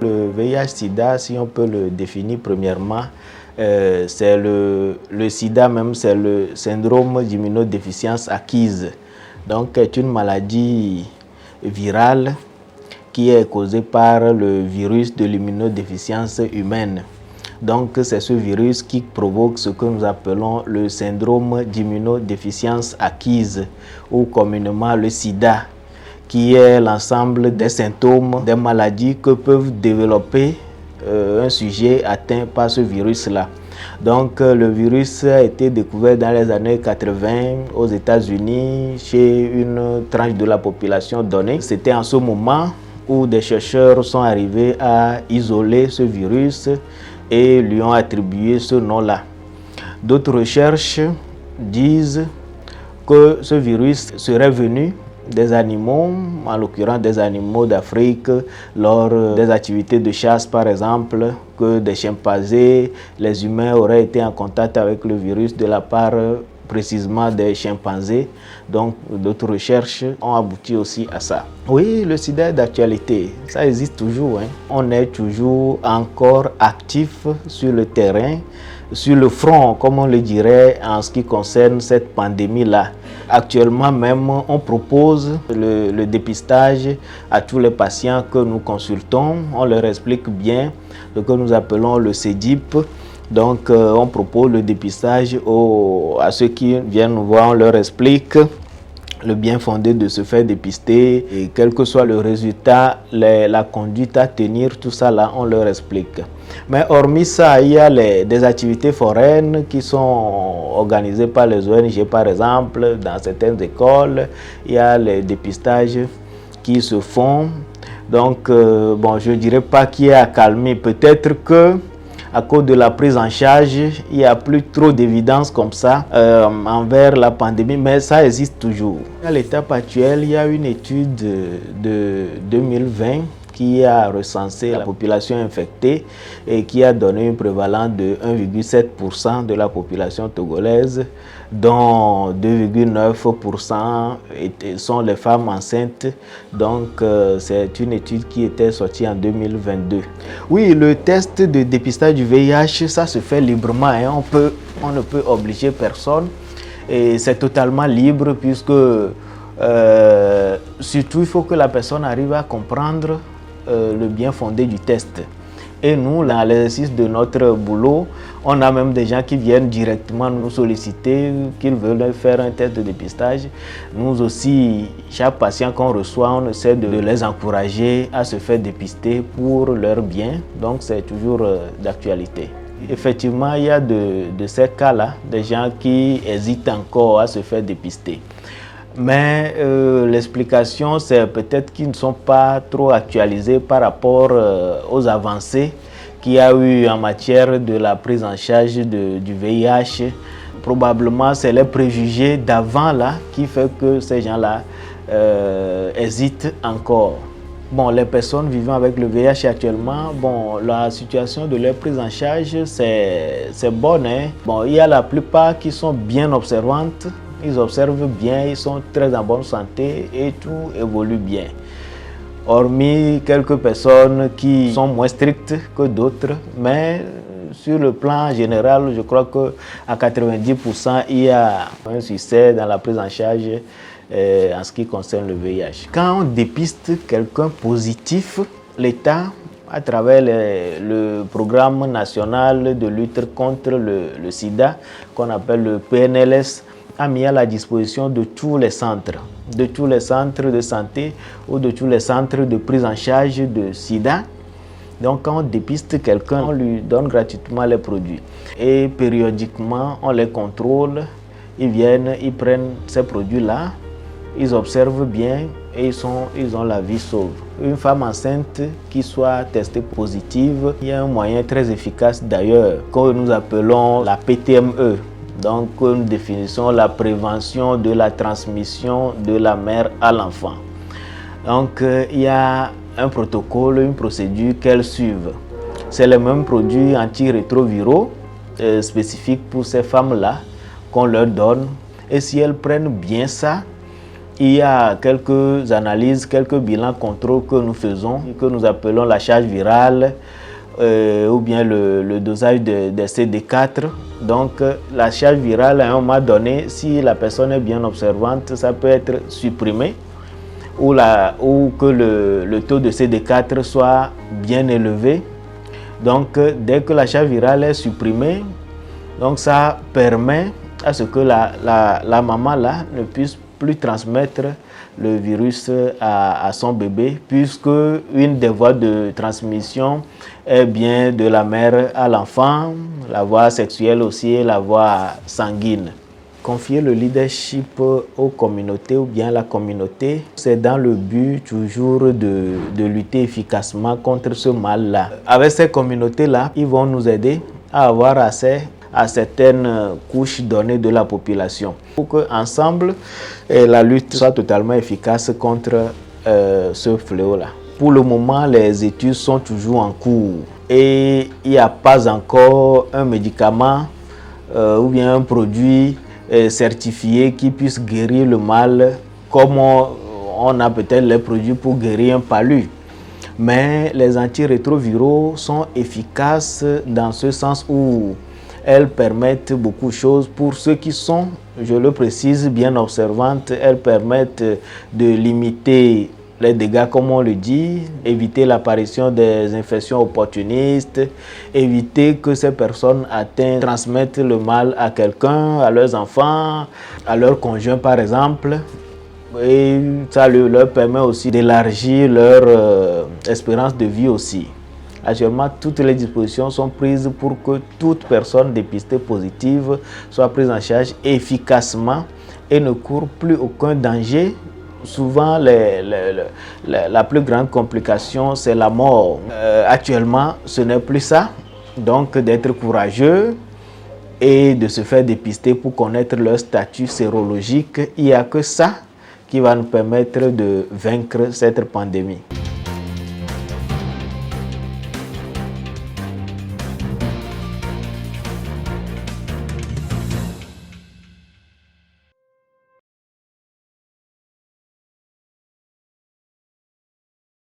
Le VIH-Sida, si on peut le définir premièrement, c'est le sida même, c'est le syndrome d'immunodéficience acquise. Donc, c'est une maladie virale qui est causée par le virus de l'immunodéficience humaine. Donc, c'est ce virus qui provoque ce que nous appelons le syndrome d'immunodéficience acquise ou communément le sida, qui est l'ensemble des symptômes des maladies que peuvent développer un sujet atteint par ce virus-là. Donc, le virus a été découvert dans les années 80 aux États-Unis chez une tranche de la population donnée. C'était en ce moment où des chercheurs sont arrivés à isoler ce virus et lui ont attribué ce nom-là. D'autres recherches disent que ce virus serait venu des animaux, en l'occurrence des animaux d'Afrique, lors des activités de chasse par exemple, que des chimpanzés, les humains auraient été en contact avec le virus de la part précisément des chimpanzés. Donc d'autres recherches ont abouti aussi à ça. Oui, le sida est d'actualité, ça existe toujours, hein. On est toujours encore actif sur le terrain, sur le front, comme on le dirait, en ce qui concerne cette pandémie-là. Actuellement même, on propose le dépistage à tous les patients que nous consultons. On leur explique bien ce que nous appelons le CEDIP. Donc, on propose le dépistage à ceux qui viennent nous voir. On leur explique le bien fondé de se faire dépister et quel que soit le résultat, la conduite à tenir, tout ça là, on leur explique. Mais hormis ça, il y a des activités foraines qui sont organisées par les ONG par exemple, dans certaines écoles. Il y a les dépistages qui se font. Donc, bon, je ne dirais pas qu'il y a accalmie. Peut-être que à cause de la prise en charge, il n'y a plus trop d'évidence comme ça envers la pandémie, mais ça existe toujours. À l'étape actuelle, il y a une étude de 2020 qui a recensé la population infectée et qui a donné une prévalence de 1,7% de la population togolaise, dont 2,9% sont les femmes enceintes. Donc, c'est une étude qui était sortie en 2022. Oui, le test de dépistage du VIH, ça se fait librement, hein. On ne peut obliger personne et c'est totalement libre puisque surtout il faut que la personne arrive à comprendre le bien fondé du test. Et nous, dans l'exercice de notre boulot, on a même des gens qui viennent directement nous solliciter, qu'ils veulent faire un test de dépistage. Nous aussi, chaque patient qu'on reçoit, on essaie de les encourager à se faire dépister pour leur bien. Donc, c'est toujours d'actualité. Effectivement, il y a de ces cas-là, des gens qui hésitent encore à se faire dépister. Mais l'explication, c'est peut-être qu'ils ne sont pas trop actualisés par rapport aux avancées qu'il y a eu en matière de la prise en charge du VIH. Probablement, c'est les préjugés d'avant là qui fait que ces gens-là hésitent encore. Bon, les personnes vivant avec le VIH actuellement, bon, la situation de leur prise en charge, c'est bonne, hein? Bon, il y a la plupart qui sont bien observantes. Ils observent bien, ils sont très en bonne santé et tout évolue bien. Hormis quelques personnes qui sont moins strictes que d'autres, mais sur le plan général, je crois qu'à 90%, il y a un succès dans la prise en charge en ce qui concerne le VIH. Quand on dépiste quelqu'un positif, l'État, à travers le programme national de lutte contre le sida, qu'on appelle le PNLS, a mis à la disposition de tous les centres de santé ou de tous les centres de prise en charge de sida. Donc quand on dépiste quelqu'un, on lui donne gratuitement les produits. Et périodiquement, on les contrôle, ils viennent, ils prennent ces produits-là, ils observent bien et ils ont la vie sauve. Une femme enceinte qui soit testée positive, il y a un moyen très efficace d'ailleurs que nous appelons la PTME. Donc, nous définissons la prévention de la transmission de la mère à l'enfant. Donc, il y a un protocole, une procédure qu'elles suivent. C'est les mêmes produits antirétroviraux spécifiques pour ces femmes-là qu'on leur donne. Et si elles prennent bien ça, il y a quelques analyses, quelques bilans contrôles que nous faisons, que nous appelons la charge virale ou bien le dosage de CD4. Donc la charge virale, à un moment donné, si la personne est bien observante, ça peut être supprimé ou que le taux de CD4 soit bien élevé. Donc dès que la charge virale est supprimée, donc ça permet à ce que la maman là ne puisse plus transmettre le virus à son bébé, puisque une des voies de transmission est bien de la mère à l'enfant, la voie sexuelle aussi et la voie sanguine. Confier le leadership aux communautés ou bien la communauté, c'est dans le but toujours de lutter efficacement contre ce mal-là. Avec ces communautés-là, ils vont nous aider à avoir accès à certaines couches données de la population pour qu'ensemble, la lutte soit totalement efficace contre ce fléau-là. Pour le moment, les études sont toujours en cours et il n'y a pas encore un médicament ou bien un produit certifié qui puisse guérir le mal comme on a peut-être les produits pour guérir un palu. Mais les antirétroviraux sont efficaces dans ce sens où elles permettent beaucoup de choses pour ceux qui sont, je le précise, bien observantes. Elles permettent de limiter les dégâts, comme on le dit, éviter l'apparition des infections opportunistes, éviter que ces personnes atteintes transmettent le mal à quelqu'un, à leurs enfants, à leurs conjoints par exemple. Et ça leur permet aussi d'élargir leur espérance de vie aussi. Actuellement, toutes les dispositions sont prises pour que toute personne dépistée positive soit prise en charge efficacement et ne court plus aucun danger. Souvent, la plus grande complication, c'est la mort. Actuellement, ce n'est plus ça. Donc, d'être courageux et de se faire dépister pour connaître leur statut sérologique, il n'y a que ça qui va nous permettre de vaincre cette pandémie.